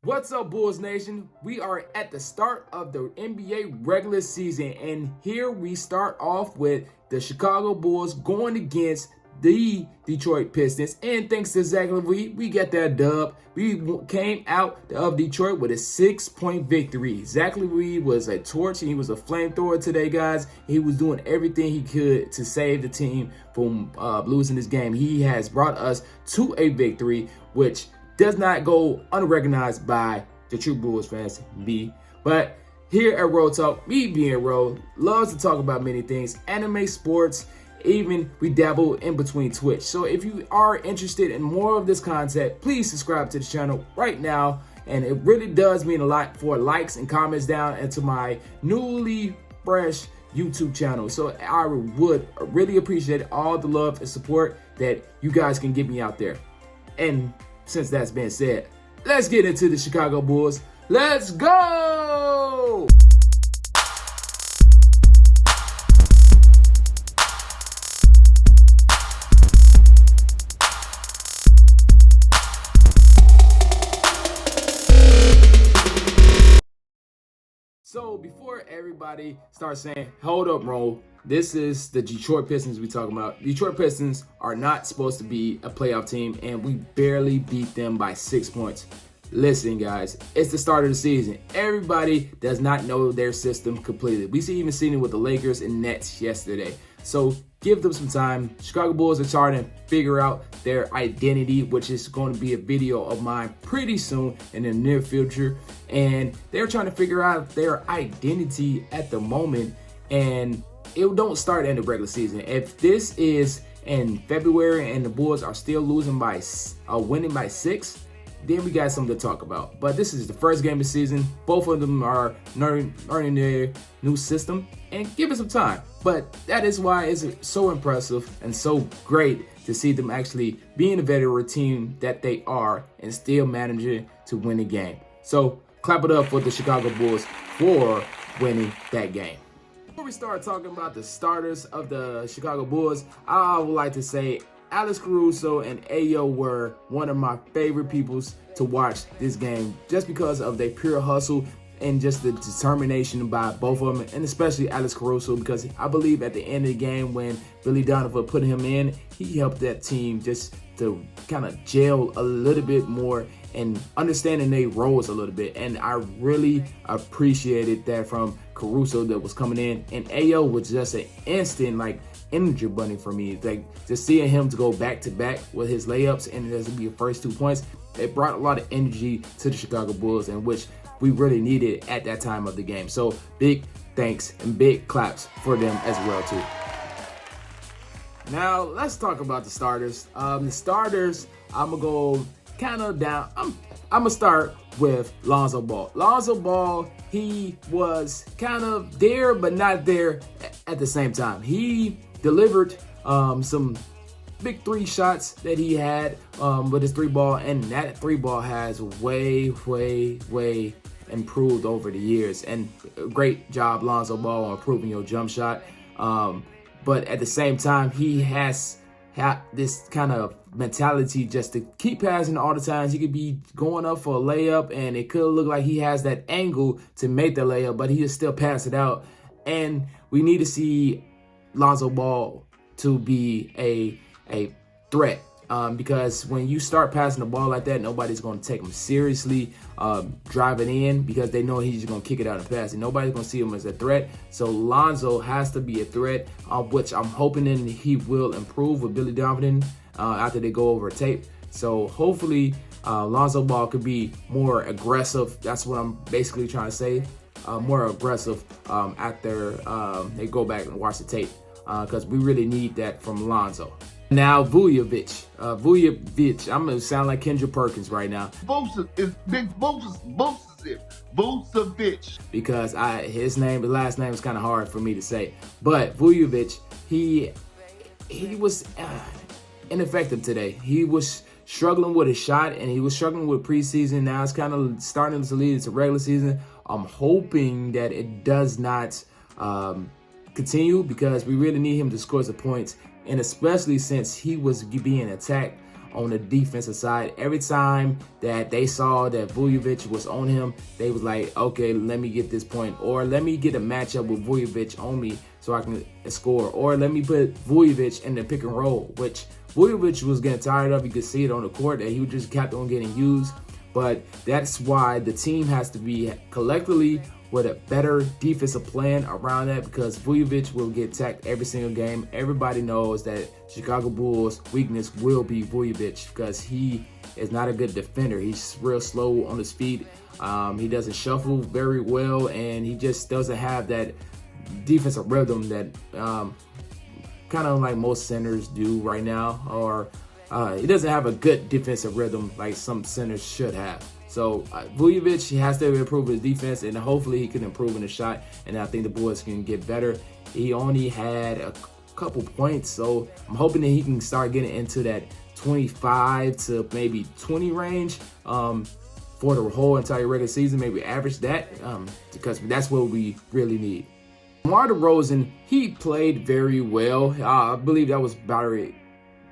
What's up, Bulls Nation? We are at the start of the NBA regular season, and here we start off with the Chicago Bulls going against the Detroit Pistons. And thanks to Zach Lavine, we got that dub. We came out of Detroit with a 6-point victory. Zach Lavine was a torch and he was a flamethrower today, guys. He was doing everything he could to save the team from losing this game. He has brought us to a victory, which does not go unrecognized by the true Bulls fans, me. But here at Road Talk, me being Road, loves to talk about many things, anime, sports, even we dabble in between Twitch. So if you are interested in more of this content, please subscribe to the channel right now. And it really does mean a lot for likes and comments down into my newly fresh YouTube channel. So I would really appreciate all the love and support that you guys can give me out there. And since that's been said, let's get into the Chicago Bulls. Let's go! So before everybody starts saying, hold up, bro, this is the Detroit Pistons we talking about. Detroit Pistons are not supposed to be a playoff team, and we barely beat them by 6 points. Listen, guys, it's the start of the season. Everybody does not know their system completely. We even seen it with the Lakers and Nets yesterday. So give them some time. Chicago Bulls are starting to figure out their identity, which is going to be a video of mine pretty soon in the near future. And they're trying to figure out their identity at the moment. And it don't start in the regular season. If this is in February and the Bulls are still losing by winning by 6, then we got something to talk about. But this is the first game of the season. Both of them are learning their new system, and give it some time. But that is why it's so impressive and so great to see them actually being a veteran team that they are and still managing to win a game. So clap it up for the Chicago Bulls for winning that game. Before we start talking about the starters of the Chicago Bulls, I would like to say Alex Caruso and Ayo were one of my favorite peoples to watch this game, just because of their pure hustle and just the determination by both of them, and especially Alex Caruso, because I believe at the end of the game when Billy Donovan put him in, he helped that team just to kind of gel a little bit more and understanding their roles a little bit. And I really appreciated that from Caruso that was coming in, and Ayo was just an instant energy bunny for me. Like, just seeing him to go back to back with his layups and this would be your first 2 points, it brought a lot of energy to the Chicago Bulls, and which we really needed at that time of the game. So big thanks and big claps for them as well too. Now let's talk about the starters. The starters, I'm gonna go kind of down. I'm gonna start with Lonzo Ball. Lonzo Ball, he was kind of there but not there at the same time. He delivered some big 3 shots that he had with his 3-ball, and that 3-ball has way improved over the years. And great job, Lonzo Ball, on improving your jump shot. But at the same time, he has this kind of mentality just to keep passing all the time. He could be going up for a layup, and it could look like he has that angle to make the layup, but he just still pass it out. And we need to see Lonzo Ball to be a threat, because when you start passing the ball like that, nobody's going to take him seriously, driving in, because they know he's just going to kick it out and pass, and nobody's going to see him as a threat. So Lonzo has to be a threat, which I'm hoping he will improve with Billy Donovan after they go over tape. So hopefully Lonzo Ball could be more aggressive. That's what I'm basically trying to say. More aggressive after they go back and watch the tape, because we really need that from Lonzo. Now Vujovic, I'm gonna sound like Kendra Perkins right now. Vujovic, because his last name is kind of hard for me to say. But Vujovic, he was ineffective today. He was struggling with a shot, and he was struggling with preseason. Now it's kind of starting to lead into regular season. I'm hoping that it does not continue, because we really need him to score some points, and especially since he was being attacked on the defensive side. Every time that they saw that Vujovic was on him, they was like, okay, let me get this point, or let me get a matchup with Vujovic on me so I can score, or let me put Vujovic in the pick and roll, which Vujovic was getting tired of. You could see it on the court that he just kept on getting used. But that's why the team has to be collectively with a better defensive plan around that, because Vujovic will get attacked every single game. Everybody knows that Chicago Bulls' weakness will be Vujovic because he is not a good defender. He's real slow on his feet. He doesn't shuffle very well, and he just doesn't have that defensive rhythm that kind of like most centers do right now, or he doesn't have a good defensive rhythm like some centers should have. So Vujovic, he has to improve his defense, and hopefully he can improve in the shot, and I think the Bulls can get better. He only had a couple points, so I'm hoping that he can start getting into that 25 to maybe 20 range for the whole entire regular season, maybe average that, because that's what we really need. DeMar DeRozan, he played very well. I believe that was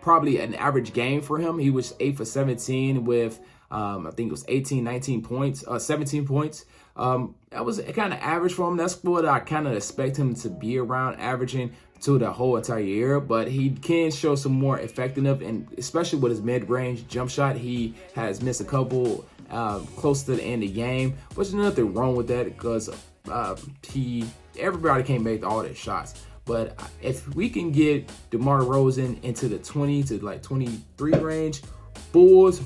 probably an average game for him. He was 8 for 17 with I think it was 19 points, 17 points. That was kind of average for him. That's what I kind of expect him to be around, averaging to the whole entire year. But he can show some more effectiveness, and especially with his mid-range jump shot, he has missed a couple close to the end of the game. But there's nothing wrong with that because everybody can't make all their shots. But if we can get DeMar DeRozan into the 20 to like 23 range, Bulls,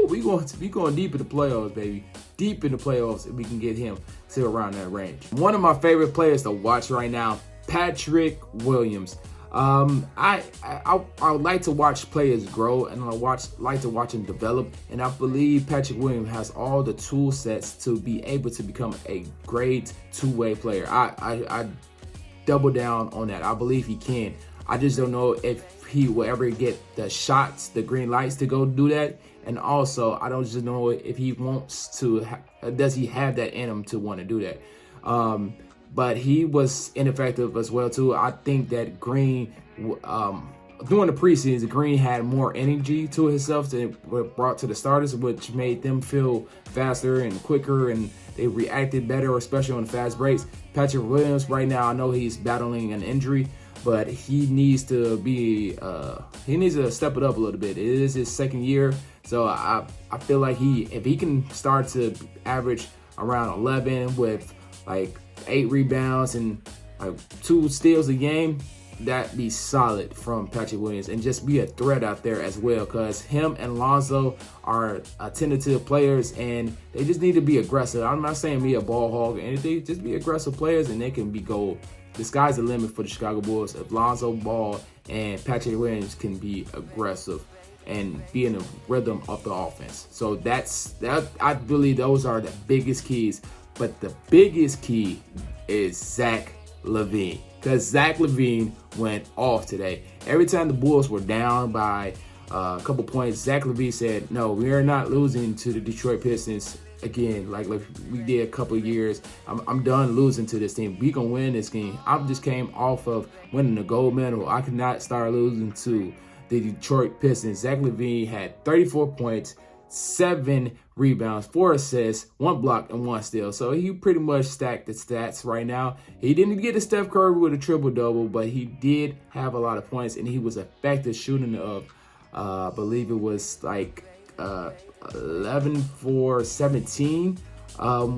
we going deep in the playoffs, baby. Deep in the playoffs if we can get him to around that range. One of my favorite players to watch right now, Patrick Williams. I would like to watch players grow, and like to watch them develop. And I believe Patrick Williams has all the tool sets to be able to become a great two-way player. I double down on that. I believe he can. I just don't know if he will ever get the shots, the green lights to go do that. And also, I don't just know if he wants to, does he have that in him to want to do that? But he was ineffective as well, too. I think that Green, during the preseason, Green had more energy to himself than what brought to the starters, which made them feel faster and quicker, and they reacted better, especially on the fast breaks. Patrick Williams, right now, I know he's battling an injury, but he needs to step it up a little bit. It is his second year, so I feel like if he can start to average around 11 with like 8 rebounds and like 2 steals a game, that'd be solid from Patrick Williams, and just be a threat out there as well, because him and Lonzo are tentative players, and they just need to be aggressive. I'm not saying be a ball hog or anything, just be aggressive players, and they can be gold. The sky's the limit for the Chicago Bulls if Lonzo Ball and Patrick Williams can be aggressive and be in the rhythm of the offense. So I believe those are the biggest keys. But the biggest key is Zach Lavine, because Zach Lavine went off today. Every time the Bulls were down by a couple points, Zach Lavine said, no, we are not losing to the Detroit Pistons again like we did a couple of years. I'm done losing to this team. We gonna win this game. I just came off of winning the gold medal. I could not start losing to the Detroit Pistons. Zach Lavine had 34 points, 7 rebounds, 4 assists, 1 block, and 1 steal. So he pretty much stacked the stats right now. He didn't get a Steph Curry with a triple-double, but he did have a lot of points, and he was effective shooting of, I believe it was like 11 for 17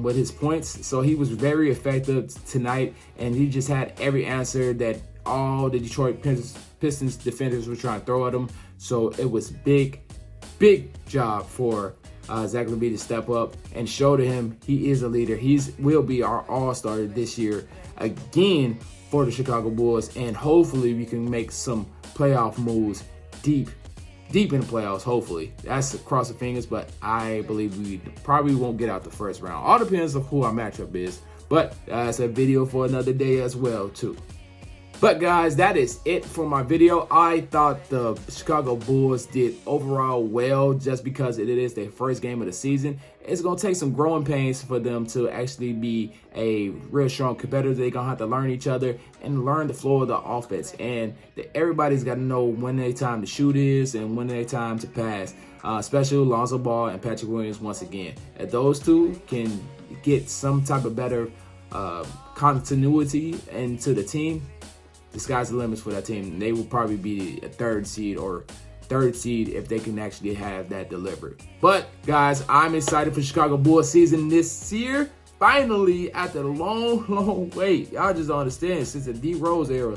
with his points. So he was very effective tonight, and he just had every answer that all the Detroit Pistons defenders were trying to throw at him. So it was big job for Zach Lavine to step up and show to him he is a leader. Will be our all-star this year again for the Chicago Bulls, and hopefully we can make some playoff moves deep in the playoffs. Hopefully, that's cross the fingers, but I believe we probably won't get out the first round. All depends on who our matchup is, but that's a video for another day as well too. But guys, that is it for my video. I thought the Chicago Bulls did overall well just because it is their first game of the season. It's going to take some growing pains for them to actually be a real strong competitor. They're going to have to learn each other and learn the flow of the offense. And everybody's got to know when their time to shoot is and when their time to pass. Especially Lonzo Ball and Patrick Williams once again. If those two can get some type of better continuity into the team, the sky's the limits for that team. They will probably be a third seed if they can actually have that delivered. But guys, I'm excited for Chicago Bulls season this year. Finally, after a long wait. Y'all just don't understand, since the D Rose era.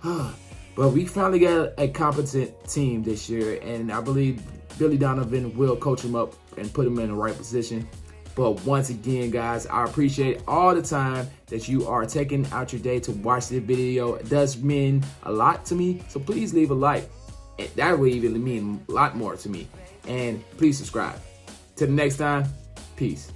But we finally got a competent team this year, and I believe Billy Donovan will coach him up and put him in the right position. But once again, guys, I appreciate all the time that you are taking out your day to watch this video. It does mean a lot to me, so please leave a like. That would even mean a lot more to me. And please subscribe. Till the next time, peace.